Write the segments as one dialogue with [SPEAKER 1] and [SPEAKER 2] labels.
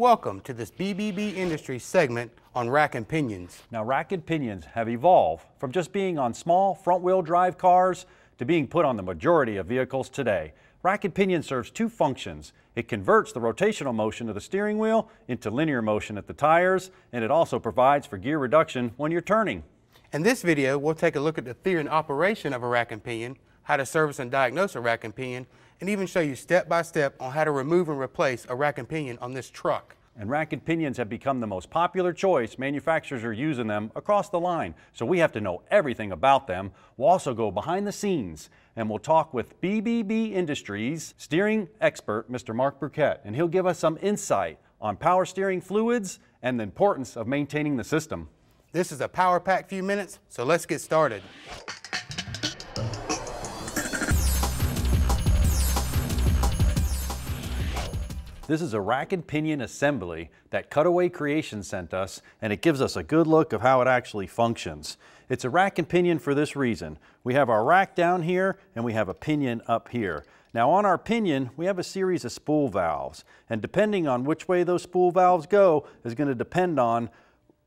[SPEAKER 1] Welcome to this BBB Industries segment on rack and pinions.
[SPEAKER 2] Now, rack and pinions have evolved from just being on small front-wheel drive cars to being put on the majority of vehicles today. Rack and pinion serves two functions. It converts the rotational motion of the steering wheel into linear motion at the tires, and it also provides for gear reduction when you're turning.
[SPEAKER 1] In this video, we'll take a look at the theory and operation of a rack and pinion, how to service and diagnose a rack and pinion, and even show you step by step on how to remove and replace a rack and pinion on this truck.
[SPEAKER 2] And rack and pinions have become the most popular choice. Manufacturers are using them across the line, so we have to know everything about them. We'll also go behind the scenes, and we'll talk with BBB Industries steering expert, Mr. Mark Burkett, and he'll give us some insight on power steering fluids and the importance of maintaining the system.
[SPEAKER 1] This is a power-packed few minutes, so let's get started.
[SPEAKER 2] This is a rack and pinion assembly that Cutaway Creations sent us, and it gives us a good look of how it actually functions. It's a rack and pinion for this reason. We have our rack down here and we have a pinion up here. Now on our pinion, we have a series of spool valves, and depending on which way those spool valves go is going to depend on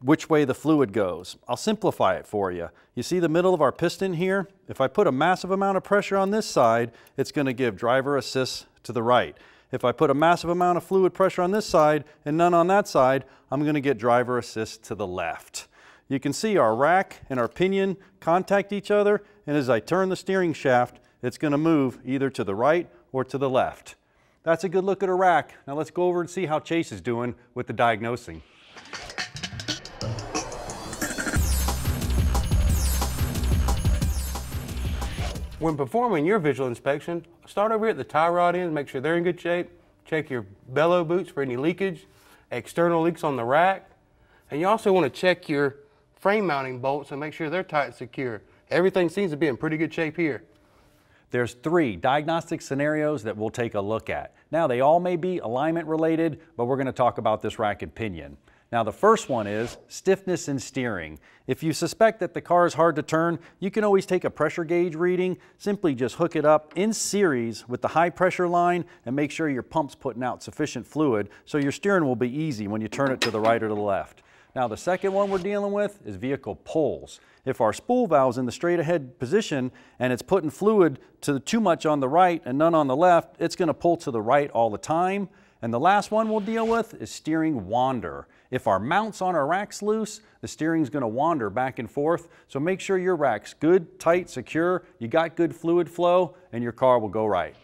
[SPEAKER 2] which way the fluid goes. I'll simplify it for you. You see the middle of our piston here? If I put a massive amount of pressure on this side, it's going to give driver assist to the right. If I put a massive amount of fluid pressure on this side and none on that side, I'm going to get driver assist to the left. You can see our rack and our pinion contact each other, and as I turn the steering shaft, it's going to move either to the right or to the left. That's a good look at a rack. Now let's go over and see how Chase is doing with the diagnosing.
[SPEAKER 1] When performing your visual inspection, start over here at the tie rod end, make sure they're in good shape. Check your bellow boots for any leakage, external leaks on the rack. And you also want to check your frame mounting bolts and make sure they're tight and secure. Everything seems to be in pretty good shape here.
[SPEAKER 2] There's three diagnostic scenarios that we'll take a look at. Now they all may be alignment related, but we're going to talk about this rack and pinion. Now the first one is stiffness in steering. If you suspect that the car is hard to turn, you can always take a pressure gauge reading. Simply just hook it up in series with the high pressure line and make sure your pump's putting out sufficient fluid so your steering will be easy when you turn it to the right or to the left. Now the second one we're dealing with is vehicle pulls. If our spool valve's in the straight ahead position and it's putting fluid to too much on the right and none on the left, it's going to pull to the right all the time. And the last one we'll deal with is steering wander. If our mounts on our rack's loose, the steering's going to wander back and forth. So make sure your rack's good, tight, secure, you got good fluid flow, and your car will go right.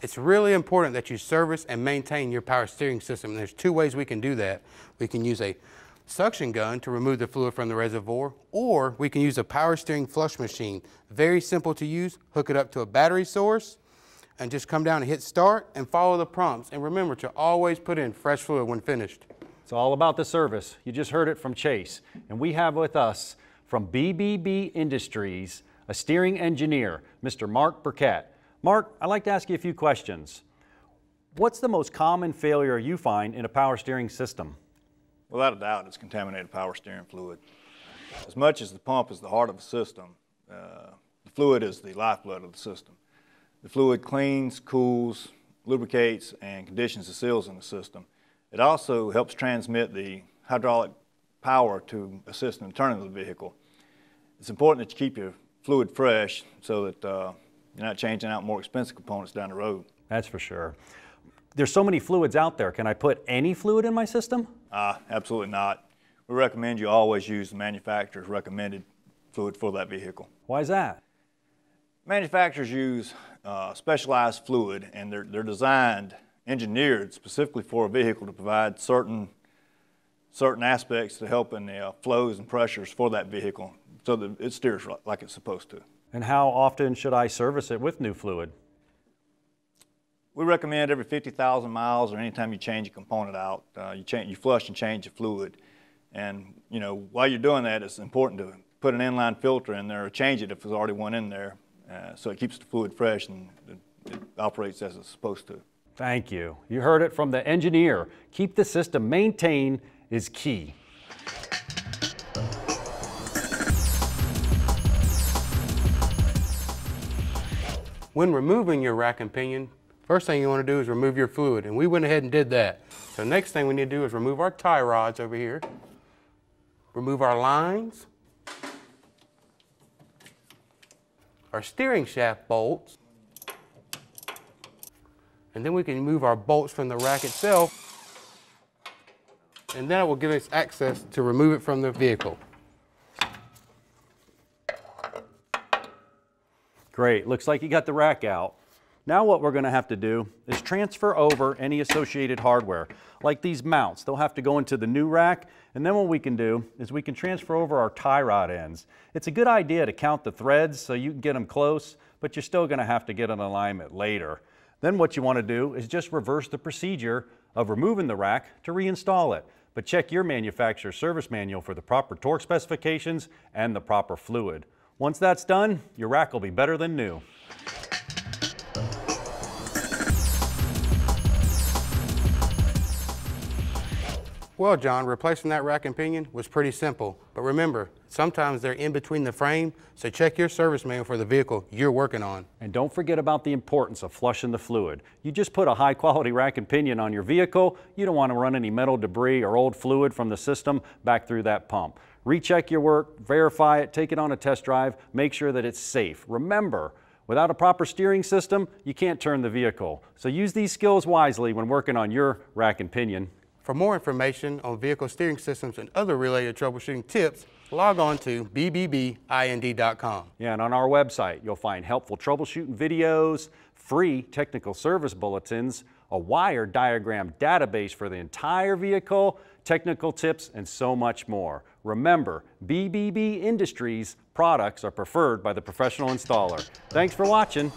[SPEAKER 1] It's really important that you service and maintain your power steering system. And there's two ways we can do that. We can use a suction gun to remove the fluid from the reservoir, or we can use a power steering flush machine. Very simple to use. Hook it up to a battery source and just come down and hit start and follow the prompts. And remember to always put in fresh fluid when finished.
[SPEAKER 2] It's all about the service. You just heard it from Chase. And we have with us from BBB Industries, a steering engineer, Mr. Mark Burkett. Mark, I'd like to ask you a few questions. What's the most common failure you find in a power steering system?
[SPEAKER 3] Without a doubt, it's contaminated power steering fluid. As much as the pump is the heart of the system, the fluid is the lifeblood of the system. The fluid cleans, cools, lubricates, and conditions the seals in the system. It also helps transmit the hydraulic power to assist in the turning of the vehicle. It's important that you keep your fluid fresh so that you're not changing out more expensive components down the road.
[SPEAKER 2] That's for sure. There's so many fluids out there. Can I put any fluid in my system?
[SPEAKER 3] Absolutely not. We recommend you always use the manufacturer's recommended fluid for that vehicle.
[SPEAKER 2] Why is that?
[SPEAKER 3] Manufacturers use specialized fluid, and they're designed, engineered specifically for a vehicle to provide certain aspects to help in the flows and pressures for that vehicle so that it steers like it's supposed to.
[SPEAKER 2] And how often should I service it with new fluid?
[SPEAKER 3] We recommend every 50,000 miles or anytime you change a component out, you flush and change the fluid. And while you're doing that, it's important to put an inline filter in there or change it if there's already one in there so it keeps the fluid fresh and it operates as it's supposed to.
[SPEAKER 2] Thank you. You heard it from the engineer. Keep the system maintained is key.
[SPEAKER 1] When removing your rack and pinion, first thing you want to do is remove your fluid, and we went ahead and did that. So next thing we need to do is remove our tie rods over here, remove our lines, our steering shaft bolts, and then we can remove our bolts from the rack itself, and then it will give us access to remove it from the vehicle.
[SPEAKER 2] Great, looks like you got the rack out. Now what we're going to have to do is transfer over any associated hardware, like these mounts. They'll have to go into the new rack, and then what we can do is we can transfer over our tie rod ends. It's a good idea to count the threads so you can get them close, but you're still going to have to get an alignment later. Then what you want to do is just reverse the procedure of removing the rack to reinstall it. But check your manufacturer's service manual for the proper torque specifications and the proper fluid. Once that's done, your rack will be better than new.
[SPEAKER 1] Well, John, replacing that rack and pinion was pretty simple. But remember, sometimes they're in between the frame, so check your service manual for the vehicle you're working on.
[SPEAKER 2] And don't forget about the importance of flushing the fluid. You just put a high quality rack and pinion on your vehicle, you don't want to run any metal debris or old fluid from the system back through that pump. Recheck your work, verify it, take it on a test drive, make sure that it's safe. Remember, without a proper steering system, you can't turn the vehicle. So use these skills wisely when working on your rack and pinion.
[SPEAKER 1] For more information on vehicle steering systems and other related troubleshooting tips, log on to bbbind.com.
[SPEAKER 2] Yeah, and on our website, you'll find helpful troubleshooting videos, free technical service bulletins, a wire diagram database for the entire vehicle, technical tips, and so much more. Remember, BBB Industries products are preferred by the professional installer. Thanks for watching.